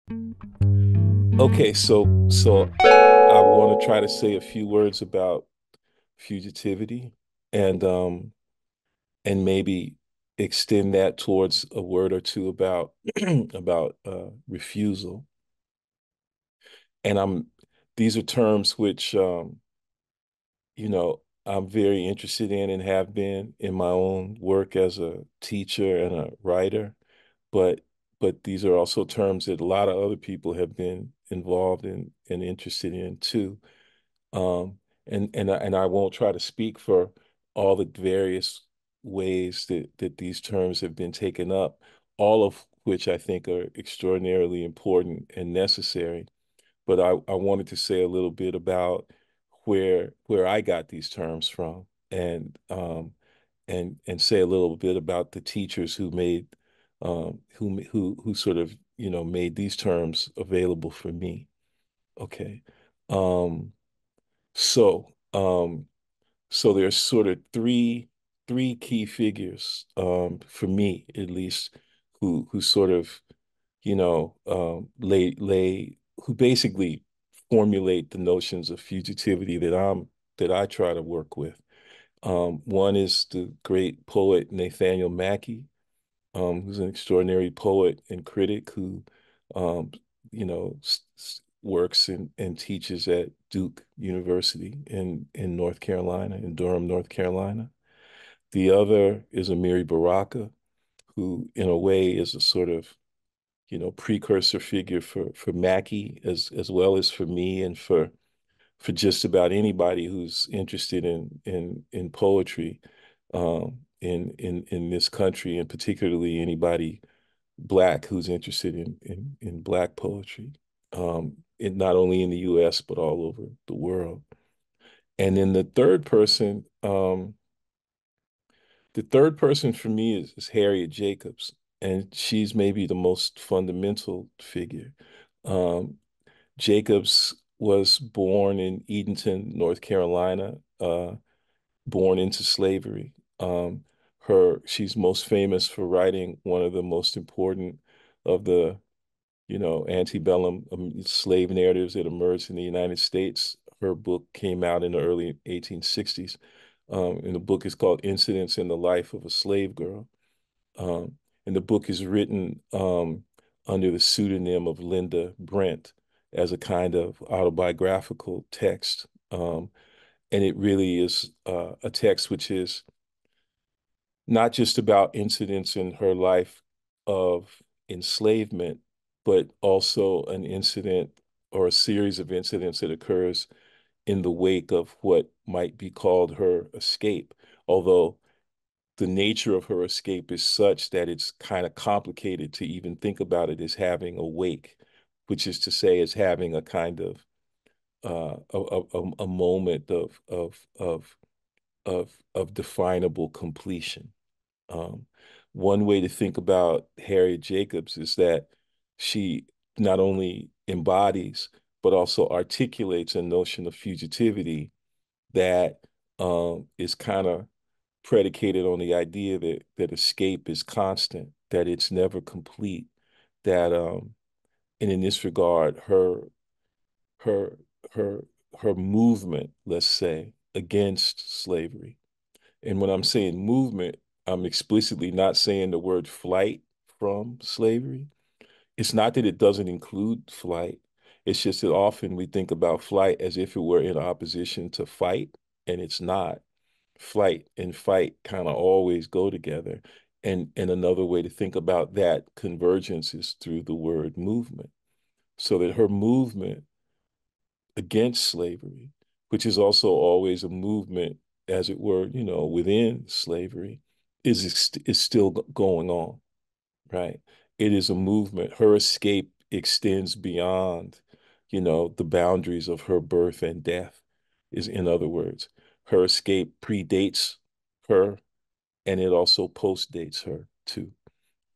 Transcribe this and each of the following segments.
Okay, so I want to try to say a few words about fugitivity and and maybe extend that towards a word or two about about refusal. And these are terms which I'm very interested in and have been in my own work as a teacher and a writer, but these are also terms that a lot of other people have been involved in and interested in too. Um, and I won't try to speak for all the various ways that these terms have been taken up, all of which I think are extraordinarily important and necessary. But I wanted to say a little bit about where I got these terms from, and say a little bit about the teachers who made who sort of made these terms available for me. Okay. Um, so, so there's sort of three key figures, for me at least, who sort of, lay who basically formulate the notions of fugitivity that I try to work with. One is the great poet Nathaniel Mackey, who's an extraordinary poet and critic who, um, works and teaches at Duke University in North Carolina, in Durham, North Carolina. The other is Amiri Baraka, who, in a way, is a sort of, precursor figure for Mackey as well as for me and for just about anybody who's interested in poetry, in this country, and particularly anybody Black who's interested in Black poetry, not only in the U.S. but all over the world. And then the third person for me is Harriet Jacobs, and she's maybe the most fundamental figure. Um, Jacobs was born in Edenton, North Carolina, born into slavery. She's most famous for writing one of the most important of the antebellum slave narratives that emerged in the United States. Her book came out in the early 1860s. And the book is called Incidents in the Life of a Slave Girl. Um, and the book is written under the pseudonym of Linda Brent as a kind of autobiographical text. And it really is a text which is not just about incidents in her life of enslavement, but also an incident or a series of incidents that occurs in the wake of what might be called her escape. Although the nature of her escape is such that it's kind of complicated to even think about it as having a wake, which is to say, as having a kind of a moment of definable completion. Um, One way to think about Harriet Jacobs is that she not only embodies, but also articulates a notion of fugitivity that is kind of predicated on the idea that escape is constant, that it's never complete, that and in this regard, her her her movement, let's say, against slavery. And when I'm saying movement, I'm explicitly not saying the word flight from slavery. It's not that it doesn't include flight. It's just that often we think about flight as if it were in opposition to fight, and it's not. Flight and fight kind of always go together. And another way to think about that convergence is through the word movement. So that her movement against slavery, which is also always a movement, as it were, within slavery, is still going on, right? It is a movement. Her escape extends beyond, the boundaries of her birth and death, is in other words. Her escape predates her, and it also postdates her too.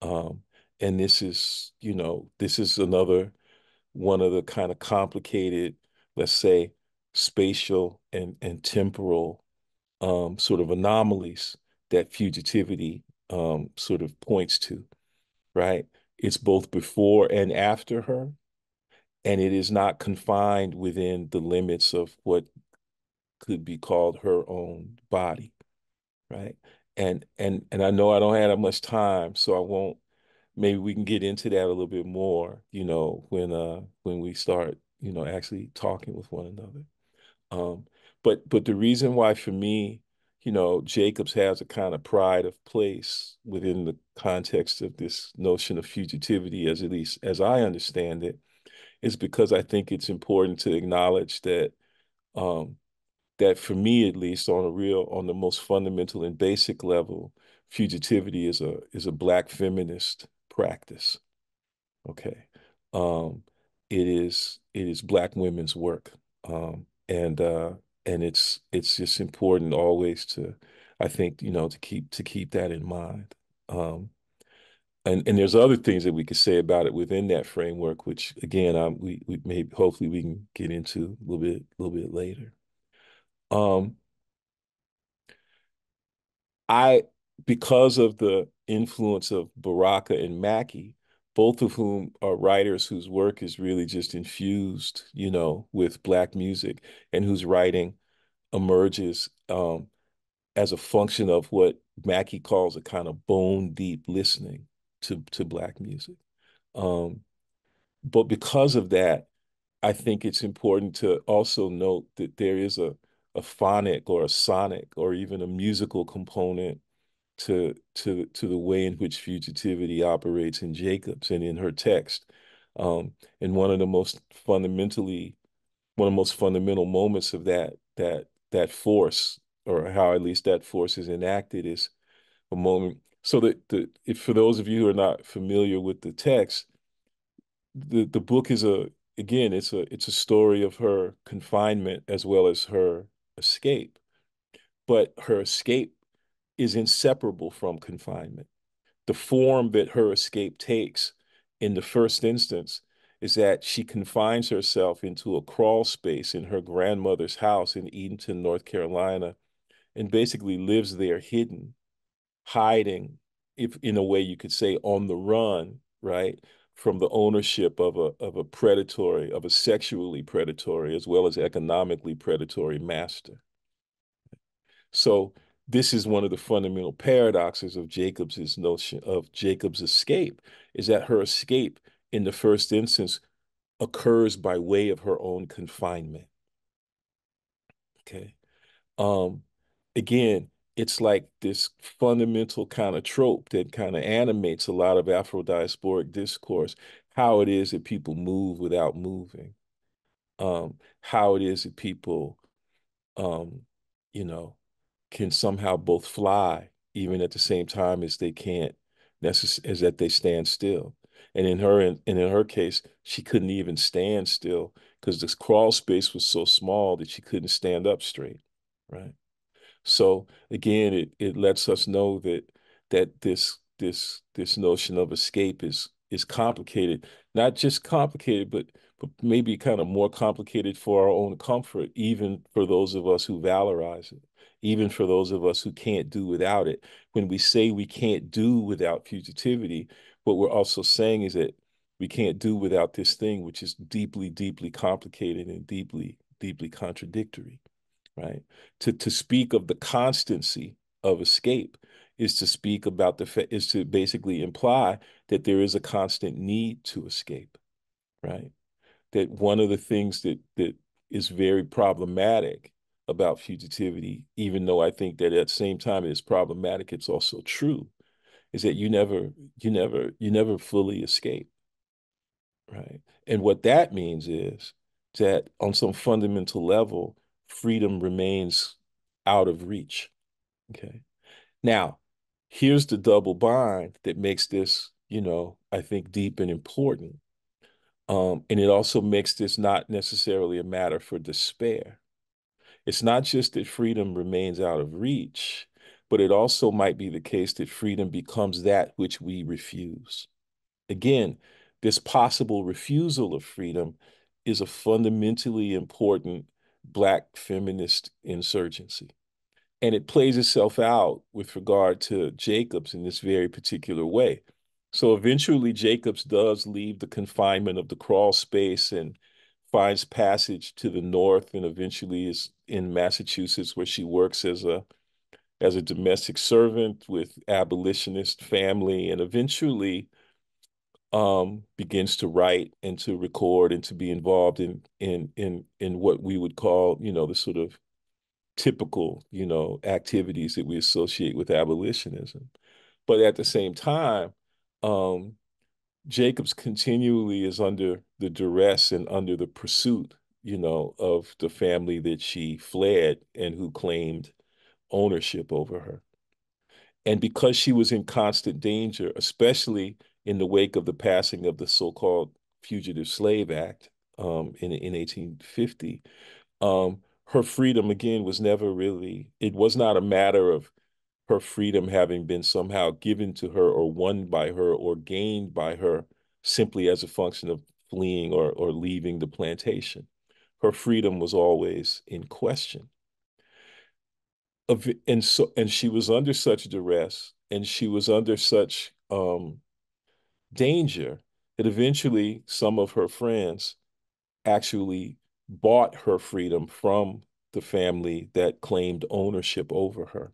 Um, and this is another one of the kind of complicated, let's say, spatial and temporal sort of anomalies that fugitivity sort of points to, right? It's both before and after her. and it is not confined within the limits of what could be called her own body, right? And I know I don't have that much time, so I won't. Maybe we can get into that a little bit more, when we start, actually talking with one another. Um, but the reason why for me, Jacobs has a kind of pride of place within the context of this notion of fugitivity, as at least as I understand it, is because I think it's important to acknowledge um, that for me at least, on the most fundamental and basic level, fugitivity is a Black feminist practice. Okay. Um, it is Black women's work. And it's just important always to, I think, to keep that in mind. Um, and there's other things that we could say about it within that framework, which again, we maybe hopefully we can get into a little bit later. Um, I because of the influence of Baraka and Mackey, both of whom are writers whose work is really just infused, with Black music, and whose writing emerges as a function of what Mackey calls a kind of bone deep listening to Black music. Um, but because of that, I think it's important to also note that there is a phonic or a sonic or even a musical component to the way in which fugitivity operates in Jacobs and in her text. And one of the most fundamental moments of that force, or how at least that force is enacted, is a moment. So that if for those of you who are not familiar with the text, the book is again, it's a story of her confinement as well as her escape. But her escape is inseparable from confinement. The form that her escape takes in the first instance is that she confines herself into a crawl space in her grandmother's house in Edenton, North Carolina, and basically lives there hidden, hiding, if in a way you could say on the run, right, from the ownership of a sexually predatory as well as economically predatory master. So this is one of the fundamental paradoxes of Jacobs's notion of Jacob's escape, is that her escape in the first instance occurs by way of her own confinement. Okay. Um, Again, it's like this fundamental kind of trope that kind of animates a lot of Afro-diasporic discourse, how it is that people move without moving, how it is that people um, you know, can somehow both fly even at the same time as they can't as that they stand still. And in her case, she couldn't even stand still because this crawl space was so small that she couldn't stand up straight, right? So again, it lets us know that this notion of escape is complicated, not just complicated, but maybe kind of more complicated for our own comfort, even for those of us who valorize it, even for those of us who can't do without it. When we say we can't do without fugitivity, what we're also saying is that we can't do without this thing, which is deeply, deeply complicated and deeply, deeply contradictory, right? To speak of the constancy of escape is to speak about is to basically imply that there is a constant need to escape, right? That one of the things that is very problematic about fugitivity, even though I think that at the same time it is problematic, it's also true, is that you never fully escape, right? And what that means is that on some fundamental level, freedom remains out of reach. Okay. Now, here's the double bind that makes this, I think deep and important. And it also makes this not necessarily a matter for despair. It's not just that freedom remains out of reach, but it also might be the case that freedom becomes that which we refuse. Again, this possible refusal of freedom is a fundamentally important Black feminist insurgency. And it plays itself out with regard to Jacobs in this very particular way. So eventually Jacobs does leave the confinement of the crawl space and finds passage to the north, and eventually is in Massachusetts, where she works as a domestic servant with abolitionist family, and eventually begins to write and to record and to be involved in what we would call, the sort of typical, activities that we associate with abolitionism. But at the same time, um, Jacobs continually is under the duress and under the pursuit, of the family that she fled and who claimed ownership over her. And because she was in constant danger, especially in the wake of the passing of the so-called Fugitive Slave Act in 1850, her freedom, again, was never really, it was not a matter of her freedom having been somehow given to her or won by her or gained by her simply as a function of fleeing or leaving the plantation. Her freedom was always in question. And she was under such duress and she was under such danger that eventually some of her friends actually bought her freedom from the family that claimed ownership over her.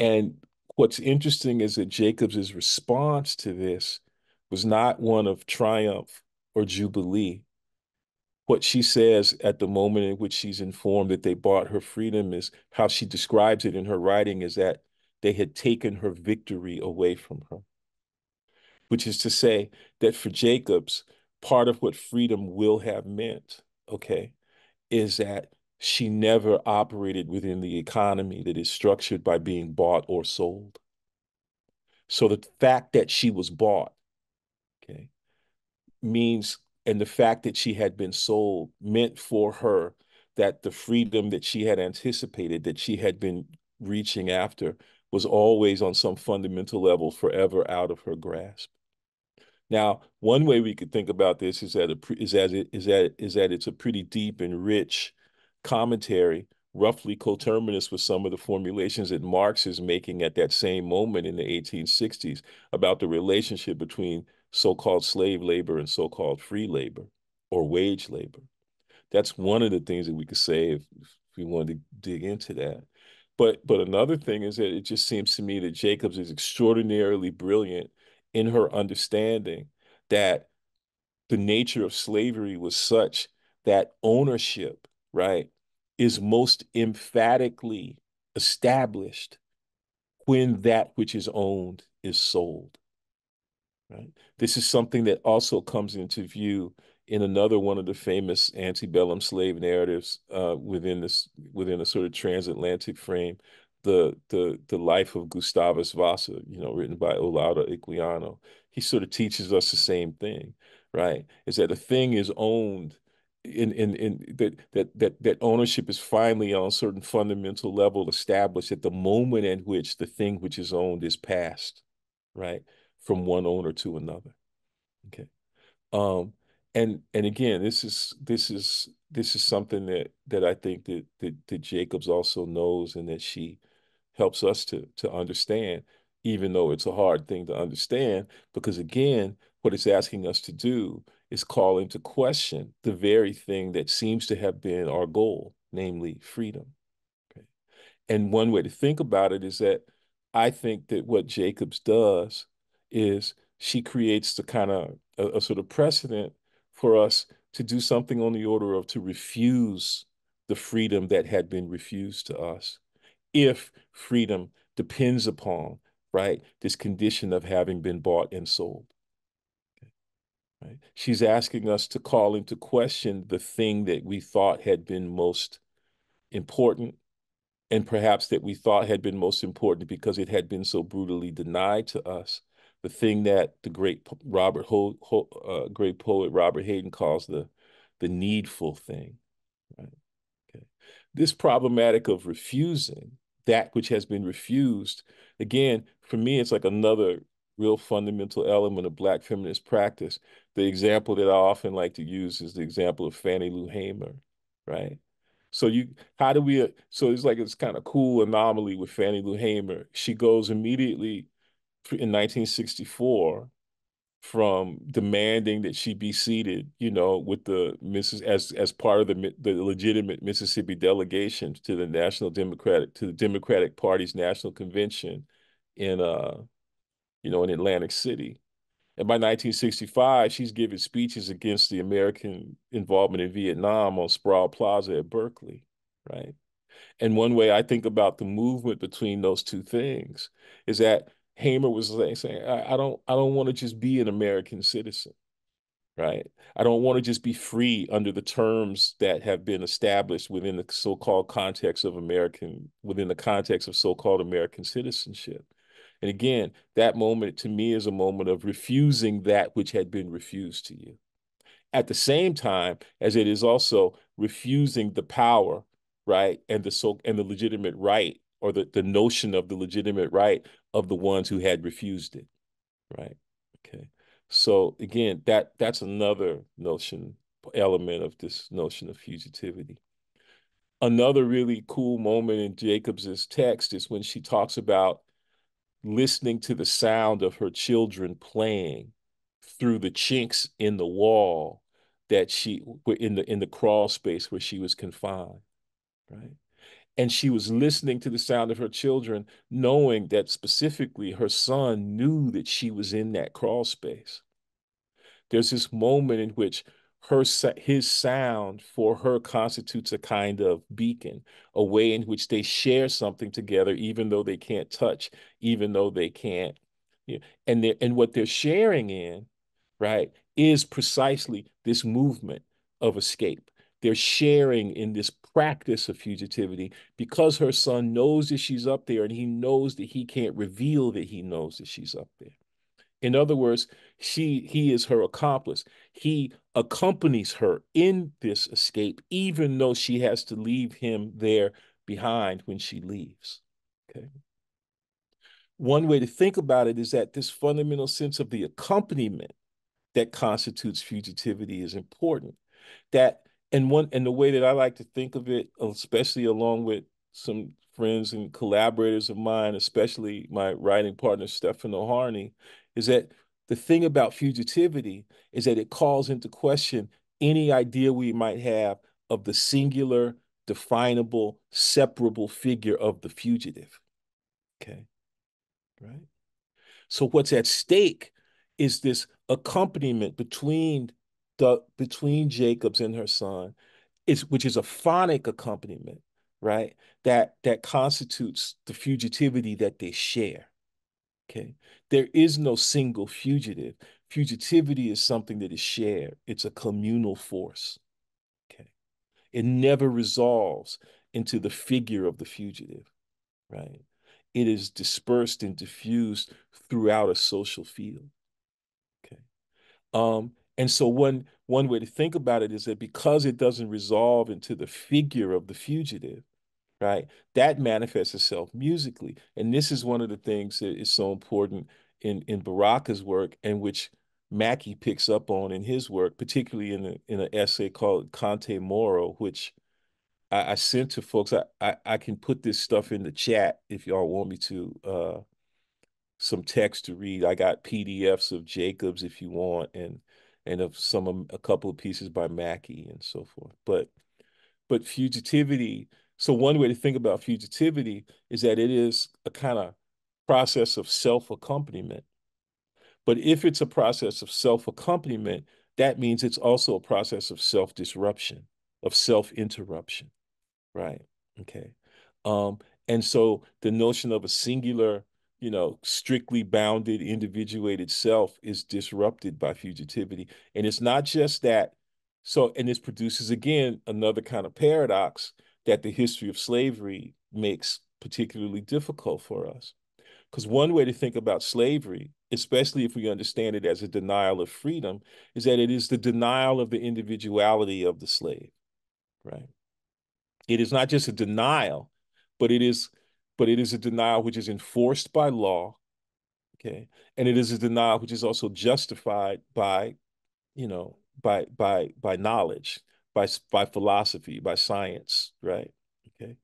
And what's interesting is that Jacobs's response to this was not one of triumph or jubilee. What she says at the moment in which she's informed that they bought her freedom is how she describes it in her writing is that they had taken her victory away from her, which is to say that for Jacobs, part of what freedom will have meant, okay, is that she never operated within the economy that is structured by being bought or sold. So the fact that she was bought, okay, means, and the fact that she had been sold meant for her that the freedom that she had anticipated, that she had been reaching after, was always on some fundamental level forever out of her grasp. Now, one way we could think about this is that it's a pretty deep and rich commentary, roughly coterminous with some of the formulations that Marx is making at that same moment in the 1860s about the relationship between so-called slave labor and so-called free labor or wage labor. That's one of the things that we could say if we wanted to dig into that. But another thing is that it just seems to me that Jacobs is extraordinarily brilliant in her understanding that the nature of slavery was such that ownership, right, is most emphatically established when that which is owned is sold. Right? This is something that also comes into view in another one of the famous antebellum slave narratives within a sort of transatlantic frame, the life of Gustavus Vassa, written by Olaudah Equiano. He sort of teaches us the same thing, right? Is that a thing is owned in that ownership is finally on a certain fundamental level established at the moment in which the thing which is owned is passed, right? From one owner to another. Okay. Um, and again, this is something that I think that Jacobs also knows and that she helps us to understand, even though it's a hard thing to understand, because again, what it's asking us to do is call into question the very thing that seems to have been our goal, namely freedom. Okay. And one way to think about it is that I think that what Jacobs does is she creates the kind of a sort of precedent for us to do something on the order of to refuse the freedom that had been refused to us, if freedom depends upon, right, this condition of having been bought and sold. Right? She's asking us to call into question the thing that we thought had been most important and perhaps that we thought had been most important because it had been so brutally denied to us. The thing that the great poet Robert Hayden calls the needful thing. Right? Okay. This problematic of refusing that which has been refused, again, for me, it's like another real fundamental element of Black feminist practice. The example that I often like to use is the example of Fannie Lou Hamer, right? So so it's like it's kind of cool anomaly with Fannie Lou Hamer. She goes immediately in 1964 from demanding that she be seated, you know, with the Mrs. as part of the legitimate Mississippi delegation to the Democratic Party's national convention in you know, in Atlantic City. And by 1965, she's giving speeches against the American involvement in Vietnam on Sproul Plaza at Berkeley, right? And one way I think about the movement between those two things is that Hamer was saying, I don't want to just be an American citizen, right? I don't want to just be free under the terms that have been established within the so-called context of within the context of so-called American citizenship. And again, that moment to me is a moment of refusing that which had been refused to you. At the same time as it is also refusing the power, right, and the legitimate right, or the notion of the legitimate right of the ones who had refused it, right? Okay. So again, that's another element of this notion of fugitivity. Another really cool moment in Jacobs's text is when she talks about listening to the sound of her children playing through the chinks in the wall that she in the crawl space where she was confined, right? And she was listening to the sound of her children, knowing that specifically her son knew that she was in that crawl space. There's this moment in which his sound for her constitutes a kind of beacon, a way in which they share something together, even though they can't touch, even though they can't, you know, and what they're sharing in, right, is precisely this movement of escape. They're sharing in this practice of fugitivity because her son knows that she's up there and he knows that he can't reveal that he knows that she's up there. In other words, he is her accomplice. He accompanies her in this escape, even though she has to leave him there behind when she leaves. Okay. One way to think about it is that this fundamental sense of the accompaniment that constitutes fugitivity is important. That and the way that I like to think of it, especially along with some friends and collaborators of mine, especially my writing partner Stefano Harney, is that the thing about fugitivity is that it calls into question any idea we might have of the singular, definable, separable figure of the fugitive. Okay, right? So what's at stake is this accompaniment between Jacobs and her son, which is a phonic accompaniment, right? That constitutes the fugitivity that they share. Okay. There is no single fugitive. Fugitivity is something that is shared. It's a communal force. Okay. It never resolves into the figure of the fugitive, right? It is dispersed and diffused throughout a social field. Okay. And so one way to think about it is that because it doesn't resolve into the figure of the fugitive, right, that manifests itself musically. And this is one of the things that is so important in Baraka's work, and which Mackey picks up on in his work, particularly in an essay called Conte Moro, which I sent to folks. I can put this stuff in the chat if y'all want me to. Some text to read. I got PDFs of Jacobs if you want, and of a couple of pieces by Mackey and so forth. But fugitivity. So one way to think about fugitivity is that it is a kind of process of self-accompaniment. But if it's a process of self-accompaniment, that means it's also a process of self-disruption, of self-interruption, right? Okay. Um, and so the notion of a singular, you know, strictly bounded, individuated self is disrupted by fugitivity. And it's not just that. So, and this produces again another kind of paradox that the history of slavery makes particularly difficult for us. Because one way to think about slavery, especially if we understand it as a denial of freedom, is that it is the denial of the individuality of the slave, right? It is not just a denial, but it is a denial which is enforced by law, okay? And it is a denial which is also justified by, you know, by knowledge, by philosophy, by science, right? Okay.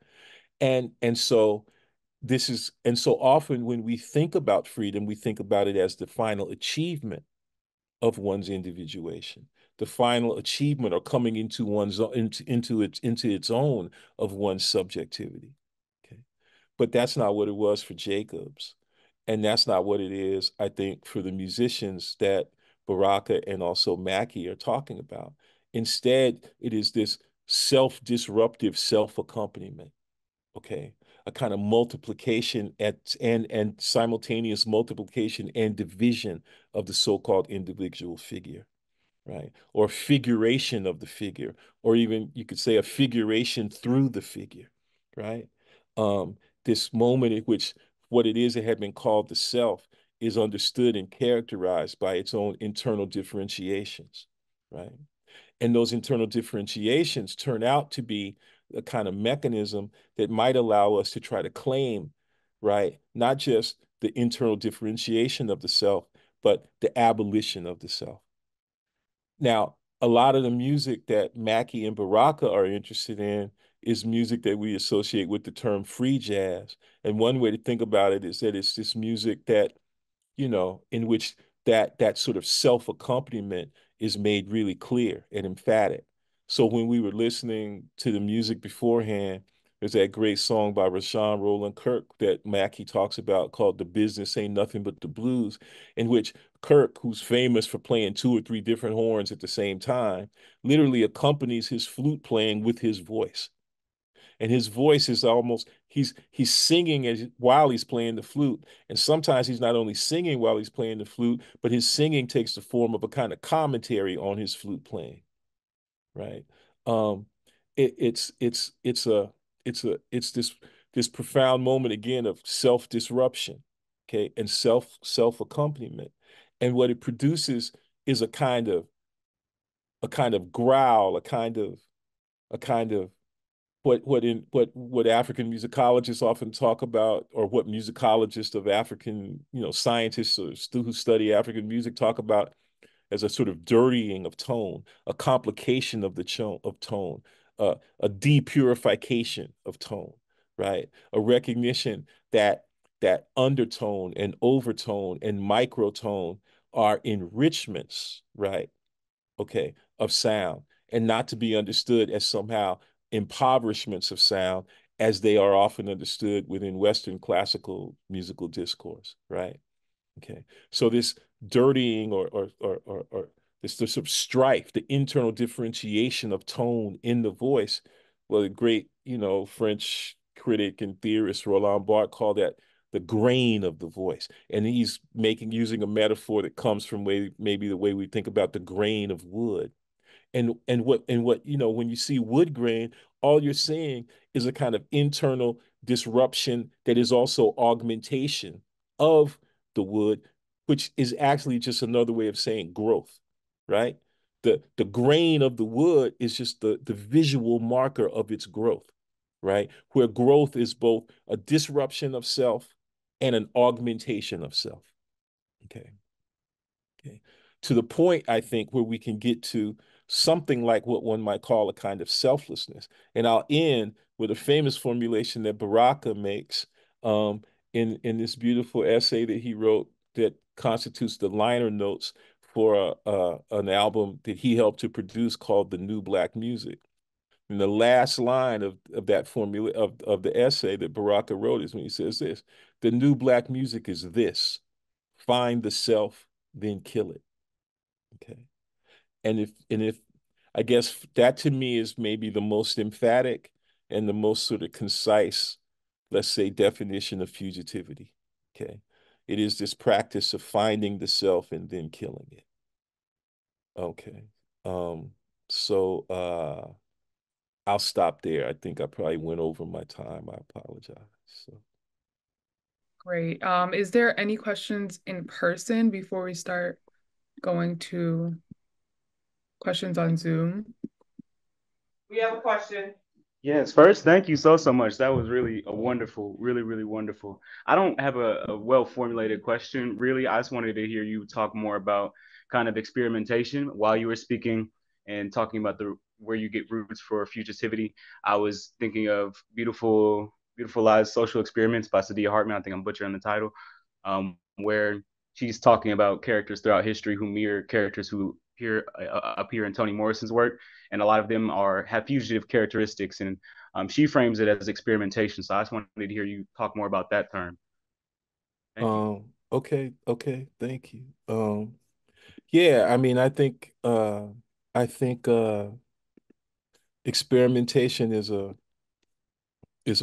And so and so often when we think about freedom, we think about it as the final achievement of one's individuation, the final achievement or coming into its own of one's subjectivity. Okay. But that's not what it was for Jacobs. And that's not what it is, I think, for the musicians that Baraka and also Mackie are talking about. Instead, it is this self-disruptive self-accompaniment, okay? A kind of multiplication and simultaneous multiplication and division of the so-called individual figure, right? Or figuration of the figure, or even you could say a figuration through the figure, right? Um, this moment in which what it is that had been called the self is understood and characterized by its own internal differentiations, right? And those internal differentiations turn out to be a kind of mechanism that might allow us to try to claim, right, not just the internal differentiation of the self, but the abolition of the self. Now, a lot of the music that Mackie and Baraka are interested in is music that we associate with the term free jazz. And one way to think about it is that it's this music that, in which that sort of self-accompaniment is made really clear and emphatic. So when we were listening to the music beforehand, there's that great song by Rashawn Roland Kirk that Mackie talks about called "The Business Ain't Nothing But the Blues," in which Kirk, who's famous for playing two or three different horns at the same time, literally accompanies his flute playing with his voice. And his voice is almost he's singing while he's playing the flute. And sometimes he's not only singing while he's playing the flute, but his singing takes the form of a kind of commentary on his flute playing, right? Um, it's this profound moment again of self-disruption, okay, and self accompaniment. And what it produces is a kind of growl, a kind of what African musicologists often talk about, or what musicologists of African, scientists or who study African music talk about as a sort of dirtying of tone, a complication of tone, a depurification of tone, right? A recognition that undertone and overtone and microtone are enrichments, right? Okay, of sound, and not to be understood as somehow impoverishments of sound as they are often understood within Western classical musical discourse, right? Okay. So this dirtying or this sort of strife, the internal differentiation of tone in the voice, well, the great, French critic and theorist Roland Barthes called that the grain of the voice. And he's using a metaphor that comes from maybe the way we think about the grain of wood. And what when you see wood grain, all you're seeing is a kind of internal disruption that is also augmentation of the wood, which is actually just another way of saying growth, right? The grain of the wood is just the visual marker of its growth, right? Where growth is both a disruption of self and an augmentation of self. Okay. Okay. To the point, I think, where we can get to something like what one might call a kind of selflessness. And I'll end with a famous formulation that Baraka makes in this beautiful essay that he wrote that constitutes the liner notes for an album that he helped to produce called The New Black Music. And the last line of that formula of the essay that Baraka wrote is when he says this: the new black music is this: find the self, then kill it. Okay. And if I guess that to me is maybe the most emphatic and the most sort of concise, let's say, definition of fugitivity. Okay. It is this practice of finding the self and then killing it. Okay. Um, so I'll stop there. I think I probably went over my time. I apologize. So Great. Is there any questions in person before we start going to questions on Zoom? We have a question. Yes, first, thank you so much. That was really a wonderful, really, really wonderful. I don't have a well-formulated question, really. I just wanted to hear you talk more about kind of experimentation while you were speaking and talking about the where you get roots for fugitivity. I was thinking of beautiful Beautiful Lies, Social Experiments by Sadia Hartman. I think I'm butchering the title, where she's talking about characters throughout history who mirror characters who appear in Toni Morrison's work, and a lot of them have fugitive characteristics, and she frames it as experimentation. So I just wanted to hear you talk more about that term. Thank you. Okay, thank you. Yeah, I mean, I think experimentation is a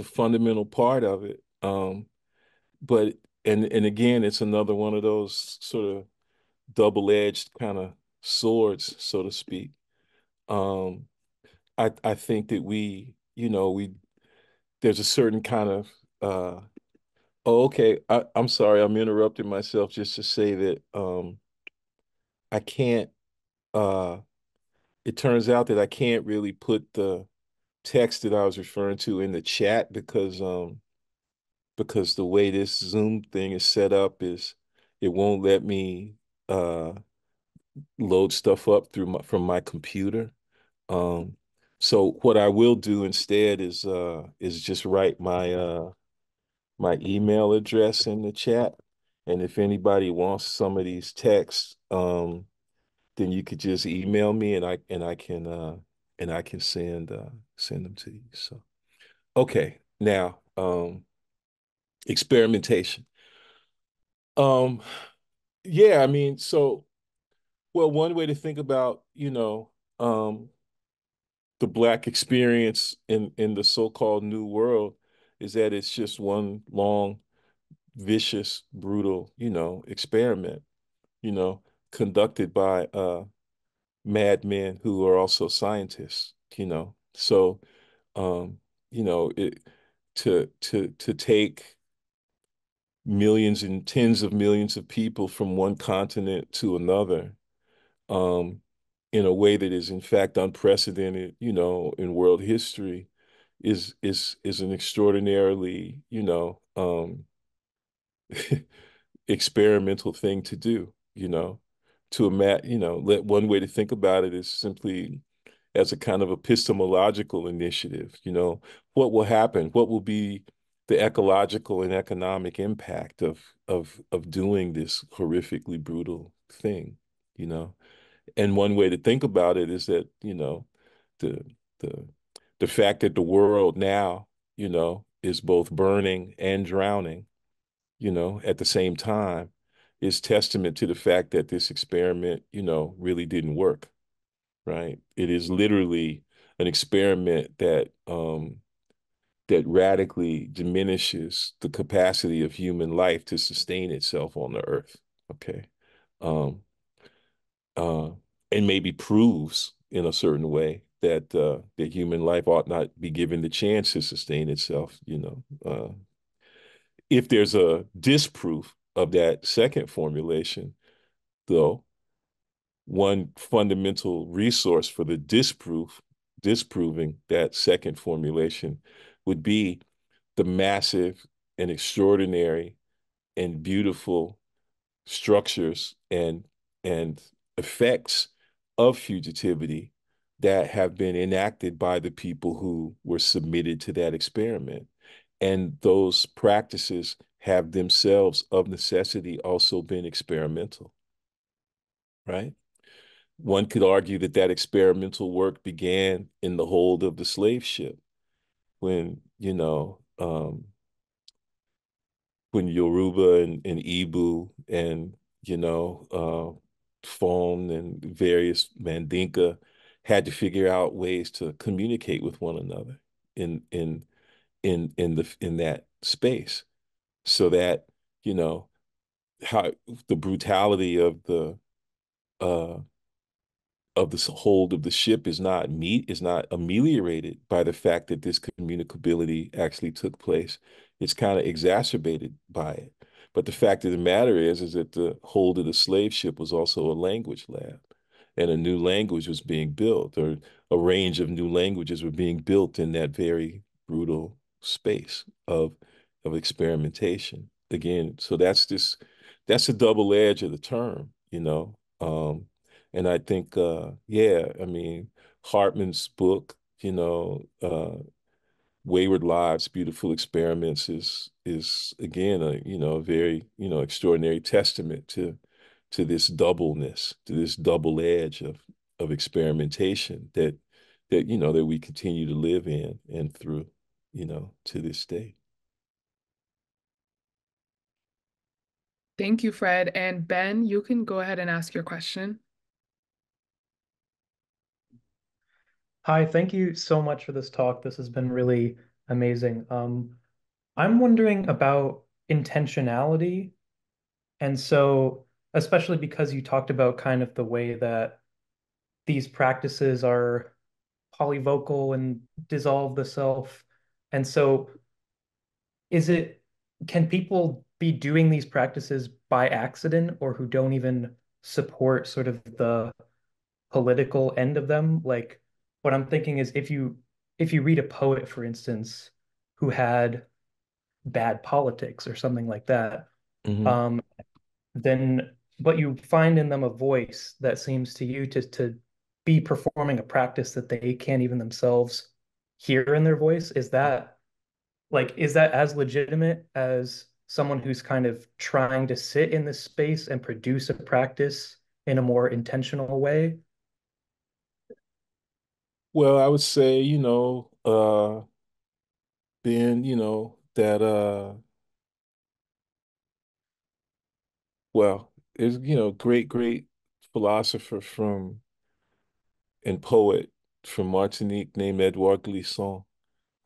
fundamental part of it. But and again, it's another one of those sort of double-edged kind of swords, so to speak. Um, I think that we there's a certain kind of oh, okay. I'm sorry, I'm interrupting myself just to say that I can't uh it turns out that I can't really put the text that I was referring to in the chat because the way this Zoom thing is set up is it won't let me uh load stuff up from my computer. Um, so what I will do instead is just write my email address in the chat. And if anybody wants some of these texts, then you could just email me and I can send them to you. So okay, now experimentation. Um, yeah, I mean, so well, one way to think about, the Black experience in the so-called New World is that it's just one long, vicious, brutal, experiment, you know, conducted by madmen who are also scientists, So, um, it to take millions and tens of millions of people from one continent to another, um, in a way that is in fact unprecedented, in world history, is an extraordinarily, experimental thing to do, to imagine, let one way to think about it is simply as a kind of epistemological initiative, what will happen? What will be the ecological and economic impact of doing this horrifically brutal thing, you know? And one way to think about it is that, the the the fact that the world now, is both burning and drowning, at the same time, is testament to the fact that this experiment, really didn't work, right? It is literally an experiment that radically diminishes the capacity of human life to sustain itself on the earth. Okay. Um, uh, and maybe proves in a certain way that human life ought not be given the chance to sustain itself, if there's a disproof of that second formulation, though, one fundamental resource for the disproving that second formulation would be the massive and extraordinary and beautiful structures and effects of fugitivity that have been enacted by the people who were submitted to that experiment. And those practices have themselves, of necessity, also been experimental, right? One could argue that that experimental work began in the hold of the slave ship when, when Yoruba and Igbo and, Fon and various Mandinka had to figure out ways to communicate with one another in in in that space, so that, you know, how the brutality uh of the hold of the ship is not ameliorated by the fact that this communicability actually took place. It's kind of exacerbated by it. But the fact of the matter is that the hold of the slave ship was also a language lab, and a new language was being built, or a range of new languages were being built in that very brutal space of experimentation. Again, so that's a double edge of the term, and I think, yeah, I mean, Hartman's book, Wayward Lives, Beautiful Experiments is again a a very extraordinary testament to this doubleness, to this double edge of experimentation that we continue to live in and through to this day. Thank you, Fred. And Ben, you can go ahead and ask your question. Hi, thank you so much for this talk. This has been really amazing. I'm wondering about intentionality. And so, especially because you talked about kind of the way that these practices are polyvocal and dissolve the self. And so, is it, can people be doing these practices by accident or who don't even support sort of the political end of them? Like what I'm thinking is if you read a poet, for instance, who had bad politics or something like that, Mm-hmm. um, then but you find in them a voice that seems to you to be performing a practice that they can't even themselves hear in their voice, is that as legitimate as someone who's kind of trying to sit in this space and produce a practice in a more intentional way? Well, I would say, Ben, that well, there's, great philosopher from and poet from Martinique named Edouard Glissant,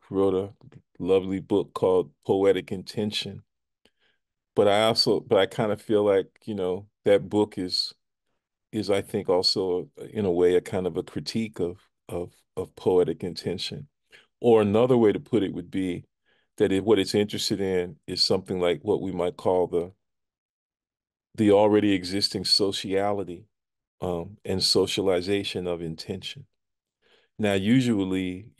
who wrote a lovely book called Poetic Intention. But I kind of feel like, that book is I think also in a way a kind of a critique of poetic intention. Or another way to put it would be that what it's interested in is something like what we might call the already existing sociality and socialization of intention. Now, usually,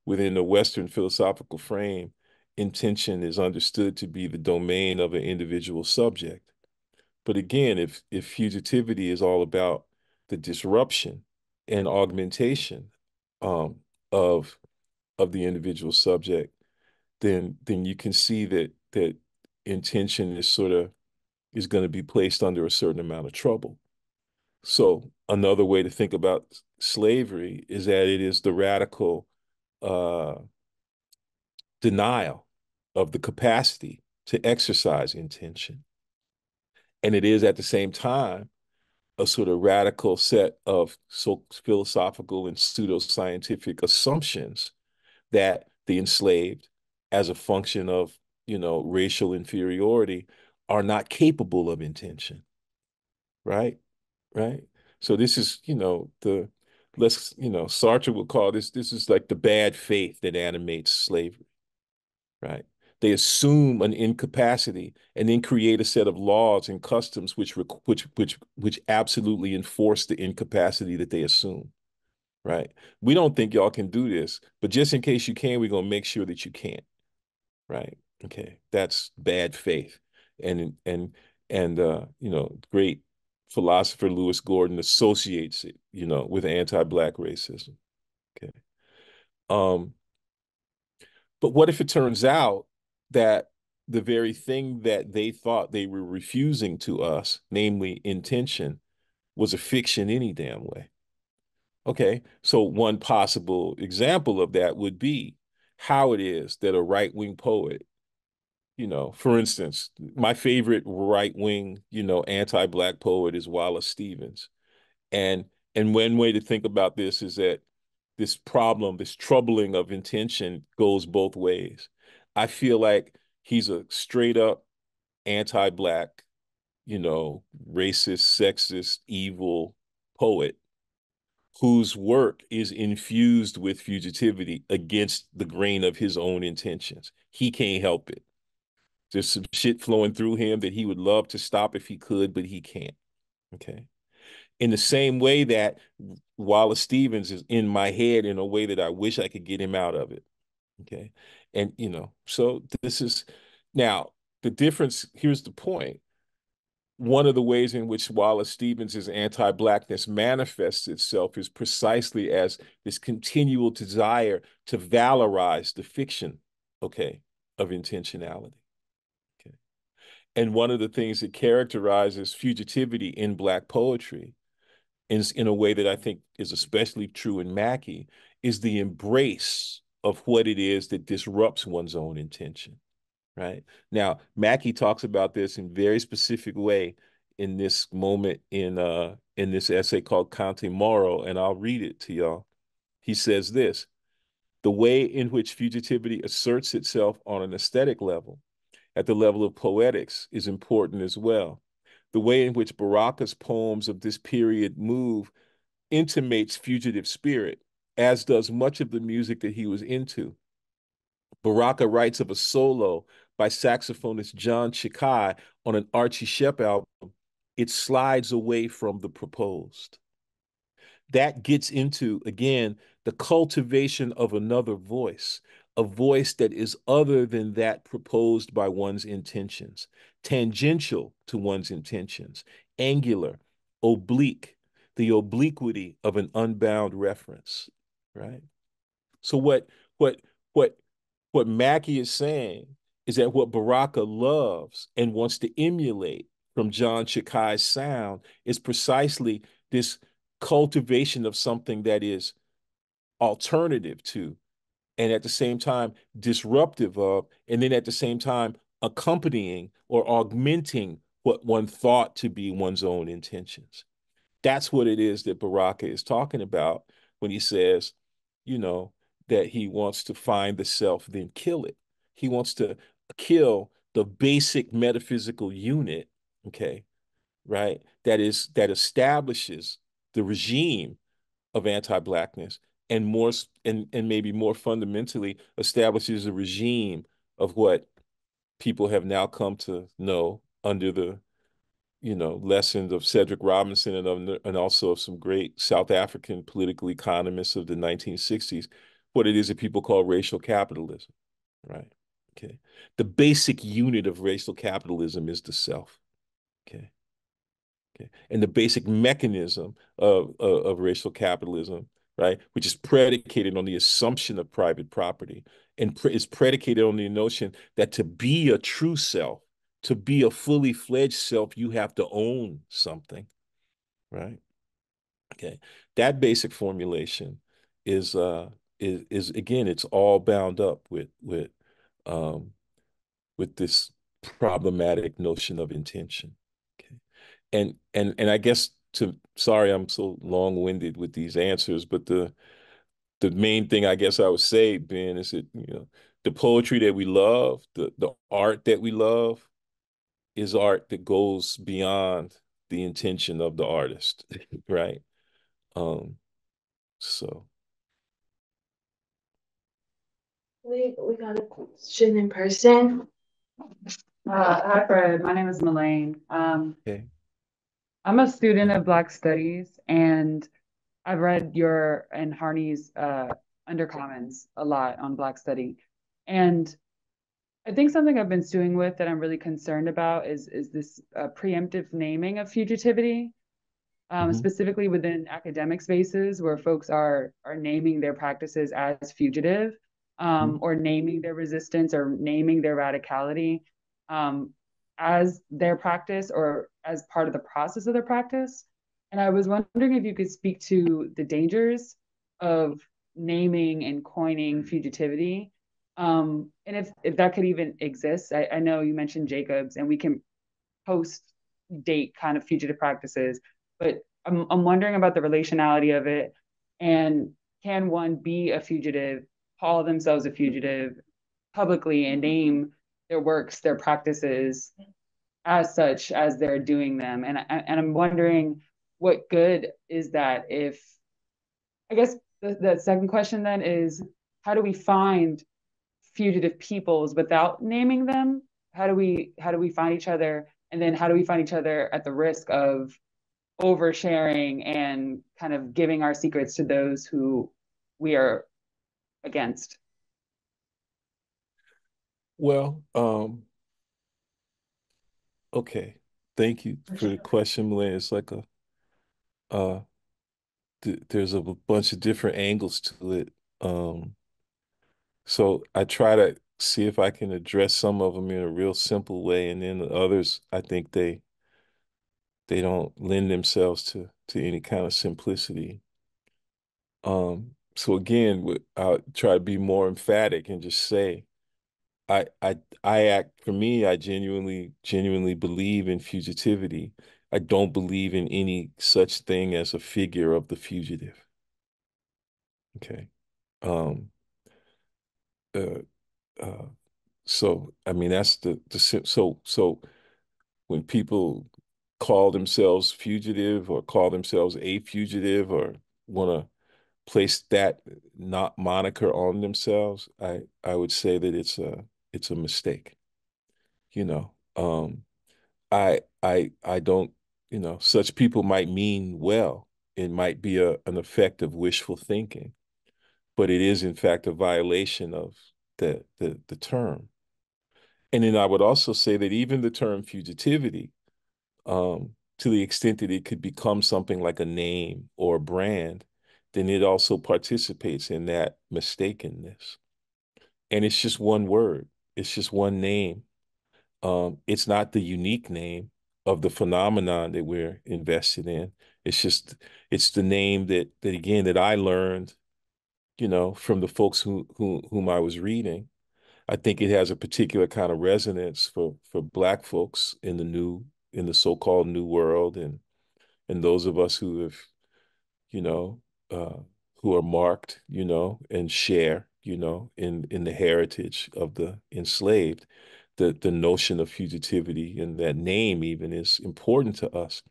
within the Western philosophical frame, intention is understood to be the domain of an individual subject. But again, if fugitivity is all about the disruption and augmentation um, of of the individual subject, then you can see that intention is going to be placed under a certain amount of trouble. So another way to think about slavery is that it is the radical uh, denial of the capacity to exercise intention. And it is at the same time a sort of radical set of so philosophical and pseudoscientific assumptions that the enslaved, as a function of, racial inferiority, are not capable of intention, right? Right. So this is, Sartre would call this is like the bad faith that animates slavery, right? They assume an incapacity and then create a set of laws and customs which absolutely enforce the incapacity that they assume, right? We don't think y'all can do this, but just in case you can, we're gonna make sure that you can't, right? Okay, that's bad faith, and great philosopher Lewis Gordon associates it, with anti-Black racism. Okay, um, but what if it turns out that the very thing that they thought they were refusing to us, namely intention, was a fiction any damn way? Okay, so one possible example of that would be how it is that a right-wing poet, for instance, my favorite right-wing, anti-Black poet is Wallace Stevens. And and one way to think about this is that this problem, this troubling of intention goes both ways. I feel like he's a straight up anti-Black, racist, sexist, evil poet whose work is infused with fugitivity against the grain of his own intentions. He can't help it. There's some shit flowing through him that he would love to stop if he could, but he can't. Okay. In the same way that Wallace Stevens is in my head in a way that I wish I could get him out of it. Okay. And, so this is now the difference. Here's the point. one of the ways in which Wallace Stevens' anti-Blackness manifests itself is precisely as this continual desire to valorize the fiction, okay, of intentionality. Okay. And one of the things that characterizes fugitivity in Black poetry, in a way that I think is especially true in Mackie, is the embrace of what it is that disrupts one's own intention. Right. Now, Mackie talks about this in very specific way in this moment in this essay called Conte Moro, and I'll read it to y'all. He says this: the way in which fugitivity asserts itself on an aesthetic level, at the level of poetics, is important as well. The way in which Baraka's poems of this period move intimates fugitive spirit, as does much of the music that he was into. Baraka writes of a solo by saxophonist John Chikai on an Archie Shepp album. It slides away from the proposed. That gets into, again, the cultivation of another voice, a voice that is other than that proposed by one's intentions, tangential to one's intentions, angular, oblique, the obliquity of an unbound reference, right? So what what what Mackie is saying is that what Baraka loves and wants to emulate from John Chikai's sound is precisely this cultivation of something that is alternative to, and at the same time disruptive of, and then at the same time accompanying or augmenting what one thought to be one's own intentions. That's what it is that Baraka is talking about when he says, you know, that he wants to find the self, then kill it. He wants to kill the basic metaphysical unit, okay, right? That establishes the regime of anti-Blackness, and more and maybe more fundamentally establishes a regime of what people have now come to know under the lessons of Cedric Robinson and also of some great South African political economists of the 1960s, what it is that people call racial capitalism, right? Okay. The basic unit of racial capitalism is the self. Okay. Okay. And the basic mechanism of racial capitalism, right, which is predicated on the assumption of private property and is predicated on the notion that to be a true self, to be a fully fledged self, you have to own something, right? Okay. That basic formulation is again, it's all bound up um with this problematic notion of intention. Okay. And I guess sorry, I'm so long-winded with these answers, but the main thing I guess I would say, Ben, is that, the poetry that we love, the art that we love is art that goes beyond the intention of the artist, right? Um, so We got a question in person. Hi, Fred. My name is Melaine. okay. I'm a student of Black Studies, and I've read your and Harney's Undercommons a lot on Black Study. And I think something I've been stewing with that I'm really concerned about is this preemptive naming of fugitivity, Mm-hmm. specifically within academic spaces where folks are naming their practices as fugitive, or naming their resistance or naming their radicality as their practice or as part of the process of their practice. And I was wondering if you could speak to the dangers of naming and coining fugitivity. And if that could even exist. I know you mentioned Jacobs, and we can post date kind of fugitive practices, but I'm wondering about the relationality of it. And can one be a fugitive, call themselves a fugitive publicly, and name their works, their practices as such as they're doing them? And I'm wondering what good is that if, I guess the second question then is, how do we find fugitive peoples without naming them? How do we find each other? And then how do we find each other at the risk of oversharing and kind of giving our secrets to those who we are against? Well, okay. Thank you for the question, Malin. It's like uh, there's a bunch of different angles to it. Um, so I try to see if I can address some of them in a real simple way, and then the others, I think they don't lend themselves to any kind of simplicity. So again, I'll try to be more emphatic and just say, I act for me, I genuinely believe in fugitivity. I don't believe in any such thing as a figure of the fugitive. Okay. Um, uh, uh, so I mean that's so when people call themselves fugitive or call themselves a fugitive or want to place that not moniker on themselves, I would say that it's a mistake. You know, I don't, such people might mean well. It might be an effect of wishful thinking, but it is in fact a violation of the term. And then I would also say that even the term fugitivity, to the extent that it could become something like a name or a brand, then it also participates in that mistakenness. And it's just one word. It's just one name. It's not the unique name of the phenomenon that we're invested in. It's just it's the name that again that I learned, from the folks whom I was reading. I think it has a particular kind of resonance for Black folks in the so-called New World, and those of us who have, you know, uh, who are marked, and share, in the heritage of the enslaved. The notion of fugitivity and that name even is important to us.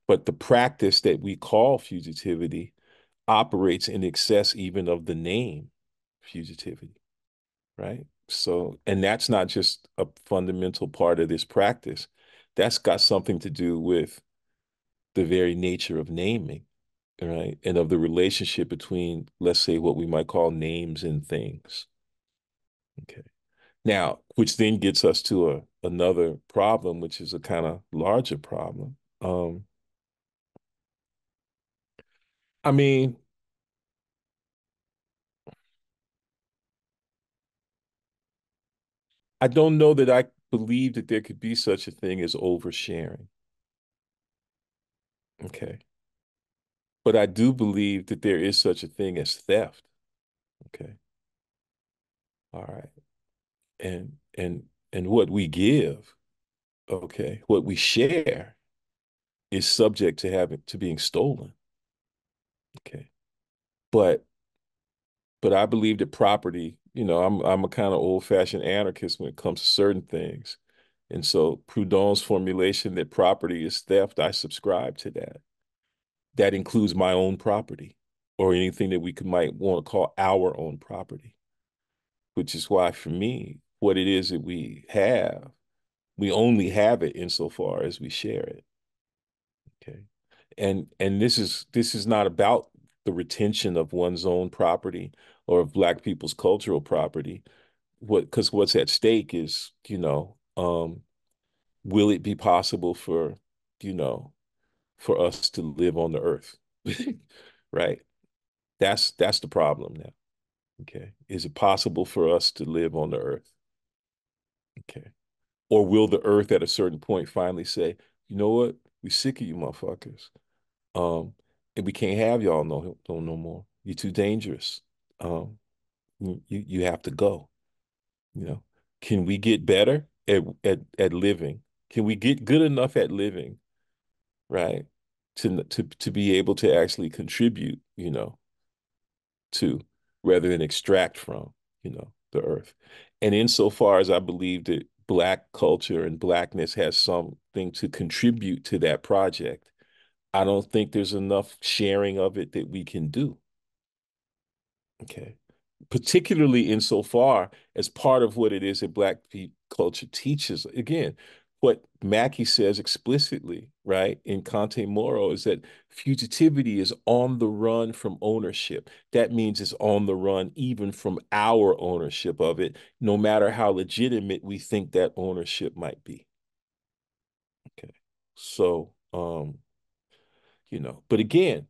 But the practice that we call fugitivity operates in excess even of the name fugitivity, right? So, and that's not just a fundamental part of this practice. That's got something to do with the very nature of naming, right? And of the relationship between, let's say, what we might call names and things. Okay. Now, which then gets us to another problem, which is a kind of larger problem. I mean, I don't know that I believe that there could be such a thing as oversharing. Okay. But I do believe that there is such a thing as theft. Okay. All right. And what we give, okay, what we share is subject to being stolen. Okay. But I believe that property, I'm a kind of old-fashioned anarchist when it comes to certain things. And so Proudhon's formulation that property is theft, I subscribe to that. That includes my own property or anything that might want to call our own property, which is why for me, what it is that we only have it insofar as we share it. Okay. And this is not about the retention of one's own property or of Black people's cultural property. Because what's at stake is, will it be possible you know, for us to live on the earth? Right? That's the problem now. Okay. Is it possible for us to live on the earth? Okay. Or will the earth at a certain point finally say, you know what? We sick of you motherfuckers. Um, and we can't have y'all no more. You're too dangerous. Um, you have to go. You know, can we get better at living? Can we get good enough at living, right? To be able to actually contribute, to rather than extract from, the earth. And insofar as I believe that Black culture and Blackness has something to contribute to that project, I don't think there's enough sharing of it that we can do. Okay. Particularly insofar as part of what it is that Black culture teaches. Again, what Mackey says explicitly, right, in Conte Moro is that fugitivity is on the run from ownership. That means it's on the run even from our ownership of it, no matter how legitimate we think that ownership might be. Okay. So, but again,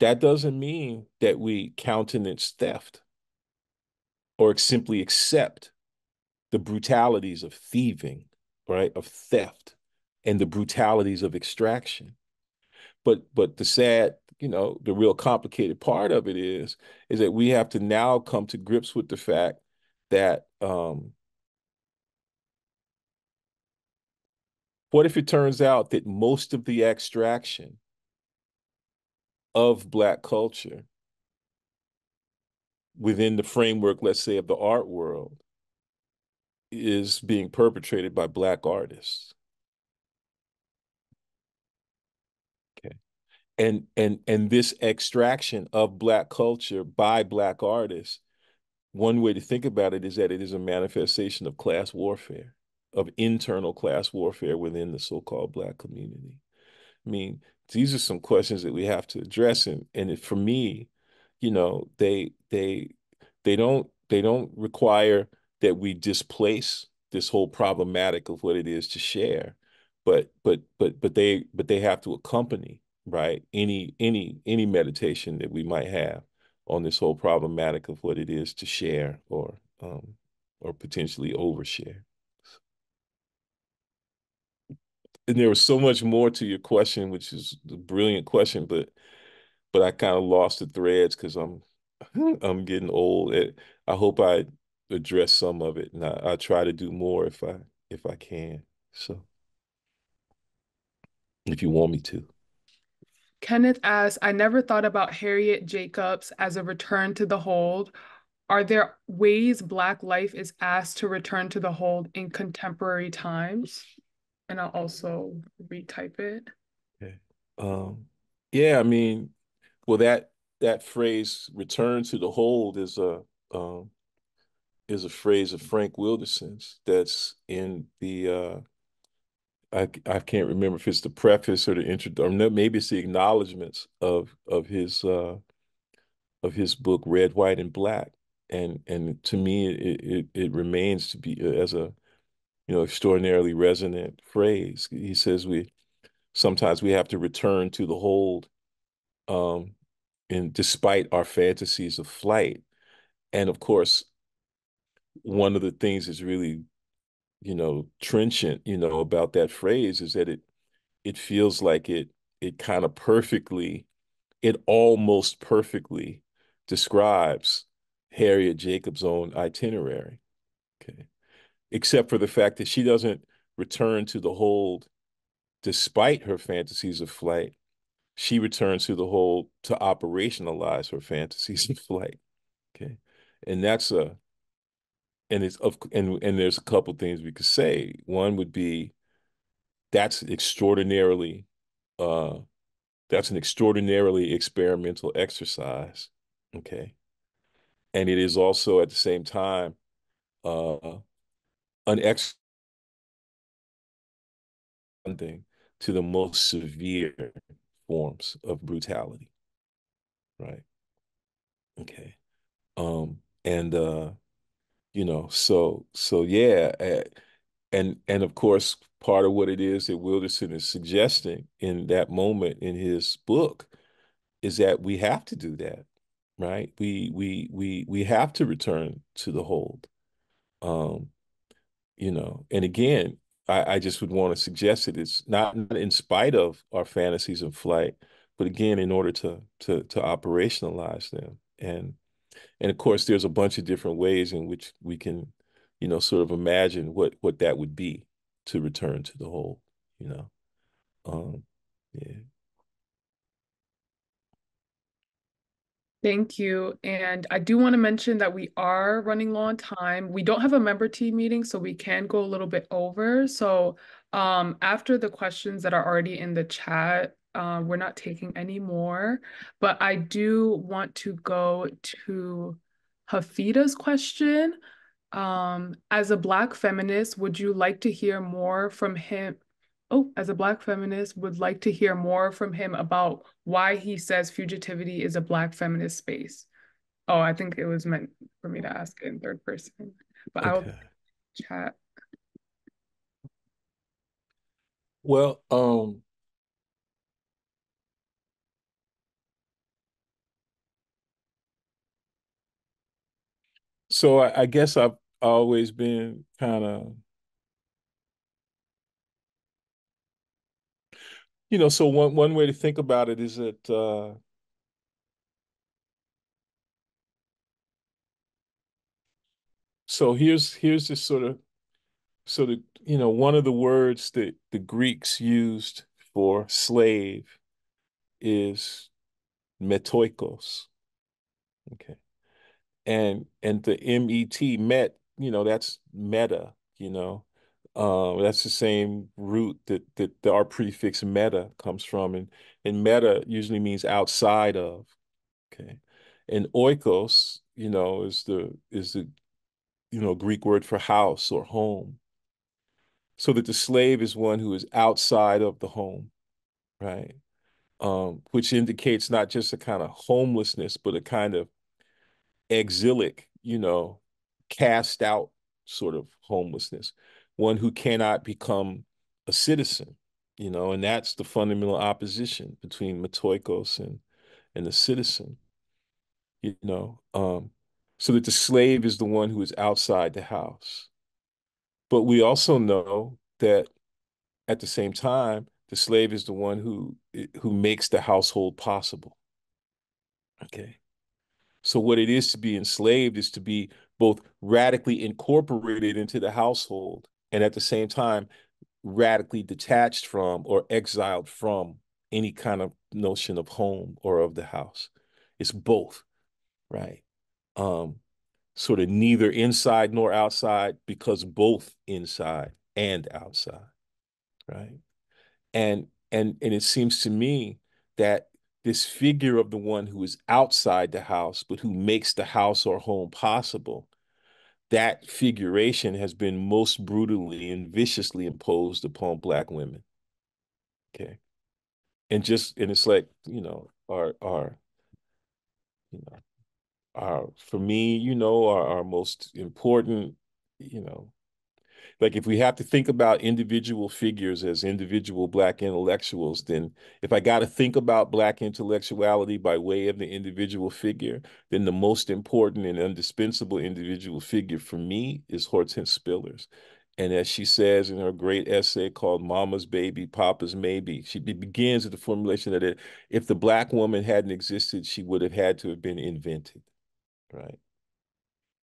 that doesn't mean that we countenance theft or simply accept the brutalities of thieving, right, of theft, and the brutalities of extraction. But the sad, the real complicated part of it is that we have to now come to grips with the fact that what if it turns out that most of the extraction of Black culture within the framework, let's say, of the art world is being perpetrated by Black artists? Okay. And this extraction of Black culture by Black artists, one way to think about it is that it is a manifestation of class warfare, of internal class warfare within the so-called Black community. I mean, these are some questions that we have to address, and for me, they don't require that we displace this whole problematic of what it is to share, but they have to accompany, right, any meditation that we might have on this whole problematic of what it is to share or potentially overshare. And there was so much more to your question, which is a brilliant question, but I kind of lost the threads because I'm getting old. I hope I address some of it, and I try to do more if I can. So if you want me to. Kenneth asks, I never thought about Harriet Jacobs as a return to the hold. Are there ways Black life is asked to return to the hold in contemporary times? And I'll also retype it. Okay. Yeah, I mean, well, that phrase "return to the hold" is a phrase of Frank Wilderson's that's in the I can't remember if it's the preface or the intro, or maybe it's the acknowledgments of his book Red, White, and Black, and to me it remains to be as a extraordinarily resonant phrase. He says we sometimes we have to return to the hold, um, and despite our fantasies of flight, and of course one of the things that's really trenchant about that phrase is that it feels like it kind of perfectly, it almost perfectly describes Harriet Jacobs' own itinerary. Okay. Except for the fact that she doesn't return to the hold despite her fantasies of flight. She returns to the hold to operationalize her fantasies of flight. Okay. And that's a and it's of and there's a couple things we could say. One would be that's extraordinarily uh that's an extraordinarily experimental exercise. Okay. And it is also at the same time uh, an responding to the most severe forms of brutality, right? Okay. And so yeah, and of course, part of what it is that Wilderson is suggesting in that moment in his book is that we have to do that, right? We have to return to the hold. Um, and again, I just would want to suggest that it's not in spite of our fantasies of flight, but again, in order to operationalize them. And of course, there's a bunch of different ways in which we can, sort of imagine what that would be to return to the whole, you know. Yeah. Thank you. And I do want to mention that we are running low on time. We don't have a member team meeting, so we can go a little bit over. So after the questions that are already in the chat, we're not taking any more. But I do want to go to Hafida's question. As a Black feminist, would you like to hear more from him? Oh, as a Black feminist, would like to hear more from him about why he says fugitivity is a Black feminist space. Oh, I think it was meant for me to ask it in third person, but I will Okay. chat. Well, so I guess I've always been kind of, so one way to think about it is that so here's this sort of one of the words that the Greeks used for slave is metoikos. Okay. And the met, that's meta, that's the same root that our prefix meta comes from. And meta usually means outside of. Okay. And oikos, is the Greek word for house or home. So that the slave is one who is outside of the home, right? Which indicates not just a kind of homelessness, but a kind of exilic, cast out sort of homelessness, one who cannot become a citizen, and that's the fundamental opposition between metoikos and the citizen, you know, um, so that the slave is the one who is outside the house. But we also know that at the same time, the slave is the one who makes the household possible. Okay. So what it is to be enslaved is to be both radically incorporated into the household and at the same time radically detached from or exiled from any kind of notion of home or of the house. It's both, right? Um, Sort of neither inside nor outside because both inside and outside, right? And it seems to me that this figure of the one who is outside the house but who makes the house or home possible, that figuration has been most brutally and viciously imposed upon Black women. Okay. And it's like, you know for me, our most important, you know like if we have to think about individual figures as individual Black intellectuals, then if I got to think about Black intellectuality by way of the individual figure, then the most important and indispensable individual figure for me is Hortense Spillers. And as she says in her great essay called Mama's Baby, Papa's Maybe, she begins with the formulation that if the Black woman hadn't existed, she would have had to have been invented, right?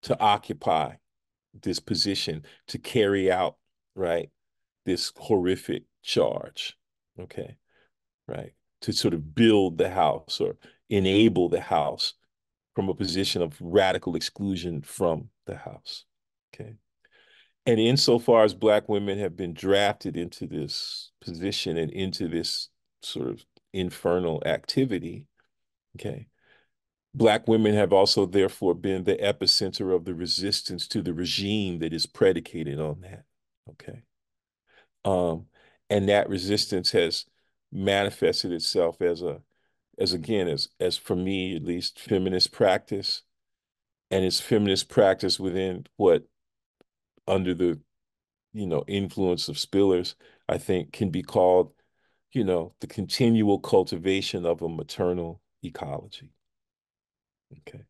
To occupy this position, to carry out, right, this horrific charge, okay, right, to sort of build the house or enable the house from a position of radical exclusion from the house, okay. And insofar as Black women have been drafted into this position and into this sort of infernal activity, okay, Black women have also therefore been the epicenter of the resistance to the regime that is predicated on that. Okay. Um, and that resistance has manifested itself as again, as for me at least, feminist practice. And it's feminist practice within what, under the, influence of Spillers, I think can be called, the continual cultivation of a maternal ecology. Okay.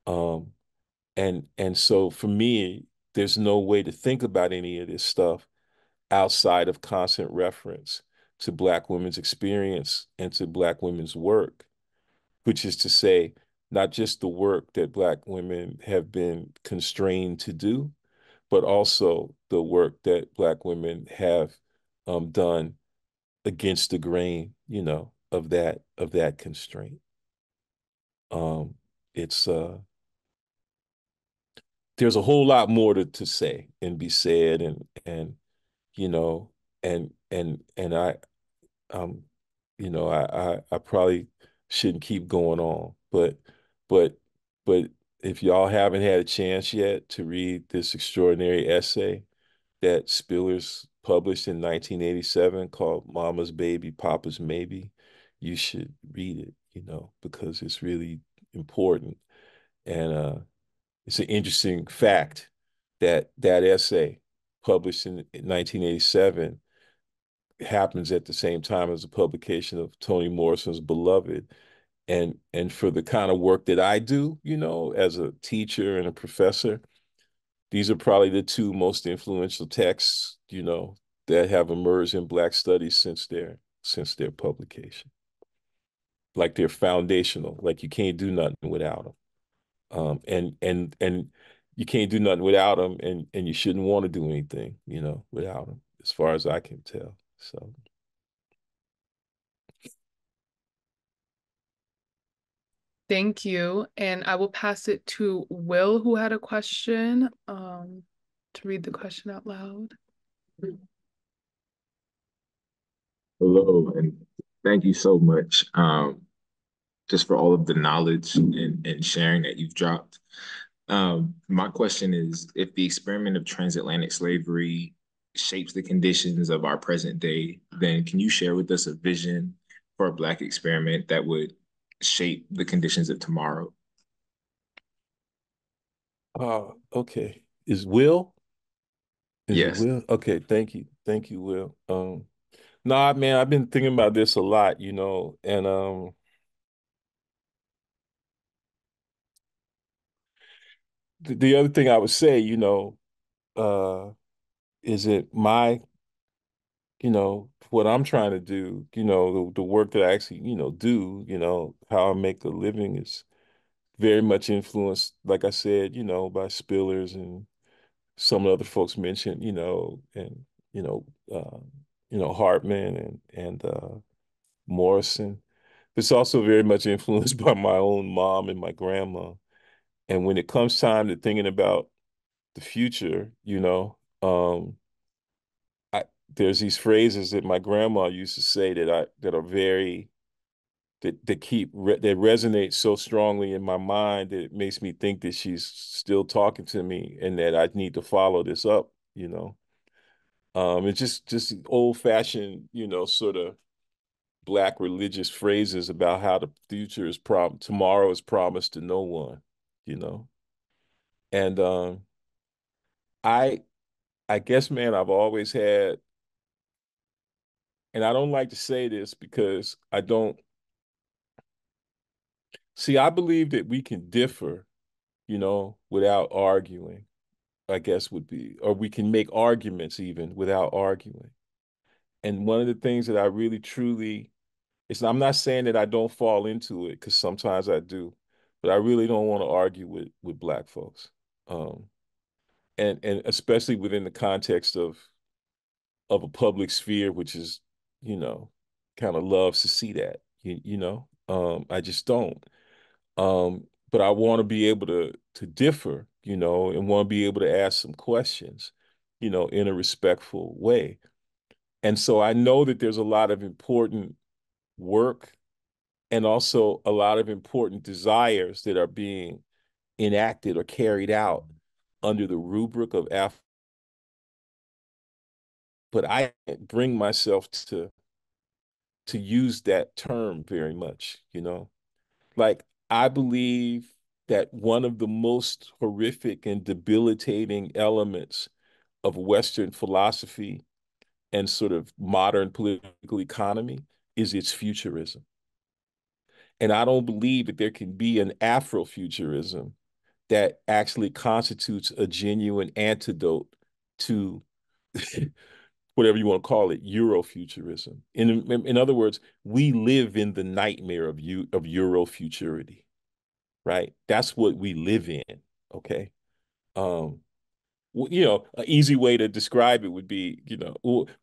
Um, and so for me, there's no way to think about any of this stuff outside of constant reference to Black women's experience and to Black women's work, which is to say, not just the work that Black women have been constrained to do, but also the work that Black women have done against the grain, of that constraint. It's There's a whole lot more to say and be said, and you know and um I probably shouldn't keep going on, but but if y'all haven't had a chance yet to read this extraordinary essay that Spillers published in 1987 called Mama's Baby, Papa's Maybe, you should read it, because it's really important. And it's an interesting fact that that essay published in 1987 happens at the same time as the publication of Toni Morrison's Beloved. And for the kind of work that I do, as a teacher and a professor, these are probably the two most influential texts, that have emerged in Black studies since their publication. Like they're foundational. Like you can't do nothing without them. And you can't do nothing without them, and you shouldn't want to do anything, without them, as far as I can tell. So. Thank you. And I will pass it to Will, who had a question, to read the question out loud. Hello, and thank you so much, just for all of the knowledge and sharing that you've dropped. My question is, if the experiment of transatlantic slavery shapes the conditions of our present day, then can you share with us a vision for a Black experiment that would shape the conditions of tomorrow? Okay. Is Will? Is it Yes. Will? Okay, thank you. Thank you, Will. Nah, man, I've been thinking about this a lot, and the other thing I would say, uh, is it what I'm trying to do, the work that I actually, do, how I make a living is very much influenced, like I said, by Spillers and some other folks mentioned, and you know, uh, Hartman and Morrison. It's also very much influenced by my own mom and my grandma. And when it comes time to thinking about the future, I there's these phrases that my grandma used to say that are very that resonate so strongly in my mind that it makes me think that she's still talking to me and that I need to follow this up. It's just old fashioned, sort of Black religious phrases about how the future is tomorrow is promised to no one, you know. And I I guess, man, I've always had, and I don't like to say this because I don't see, I believe that we can differ, without arguing, I guess would be, or we can make arguments even without arguing. And one of the things that I really truly, I'm not saying that I don't fall into it because sometimes I do, but I really don't want to argue with Black folks. Um, and especially within the context of a public sphere, which is, you know, kind of loves to see that, I just don't. But I want to be able to differ, and want to be able to ask some questions, in a respectful way. And so I know that there's a lot of important work and also a lot of important desires that are being enacted or carried out under the rubric of but I bring myself to use that term very much, Like I believe that one of the most horrific and debilitating elements of Western philosophy and sort of modern political economy is its futurism. And I don't believe that there can be an Afrofuturism that actually constitutes a genuine antidote to whatever you want to call it, Eurofuturism. In other words, we live in the nightmare of Eurofuturity, right? That's what we live in. Okay. Um, an easy way to describe it would be,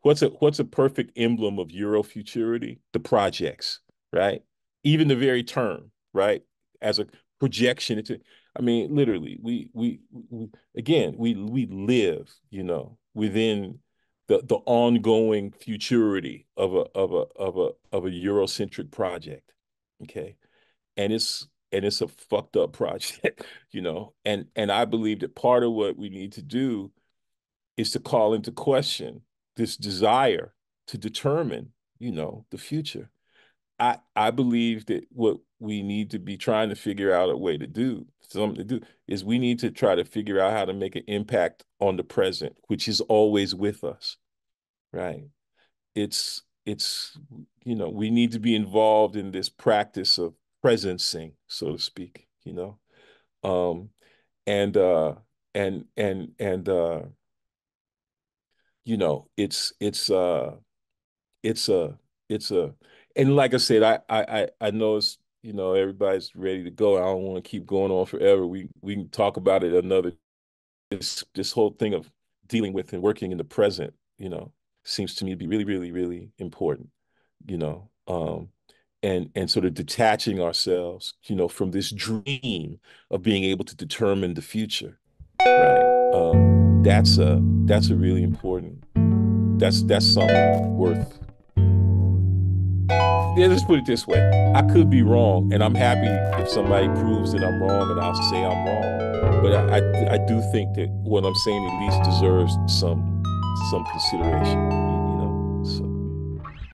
what's a perfect emblem of Eurofuturity? The projects, right? Even the very term, right? As a projection into, I mean, literally, we again, we live, within the ongoing futurity of a Eurocentric project. Okay. And it's a fucked up project, and I believe that part of what we need to do is to call into question this desire to determine, the future. I believe that what we need to be trying to figure out a way to do, something to do, is we need to try to figure out how to make an impact on the present, which is always with us, right? it's we need to be involved in this practice of presencing, so to speak, um, and and it's a it's a and like I said, I know it's everybody's ready to go. I don't want to keep going on forever. We can talk about it another. This whole thing of dealing with and working in the present, seems to me to be really, really, really important, you know, um, and sort of detaching ourselves, from this dream of being able to determine the future, right? That's a really important. That's something worth. Yeah, let's put it this way. I could be wrong, and I'm happy if somebody proves that I'm wrong, and I'll say I'm wrong. But I do think that what I'm saying at least deserves some consideration.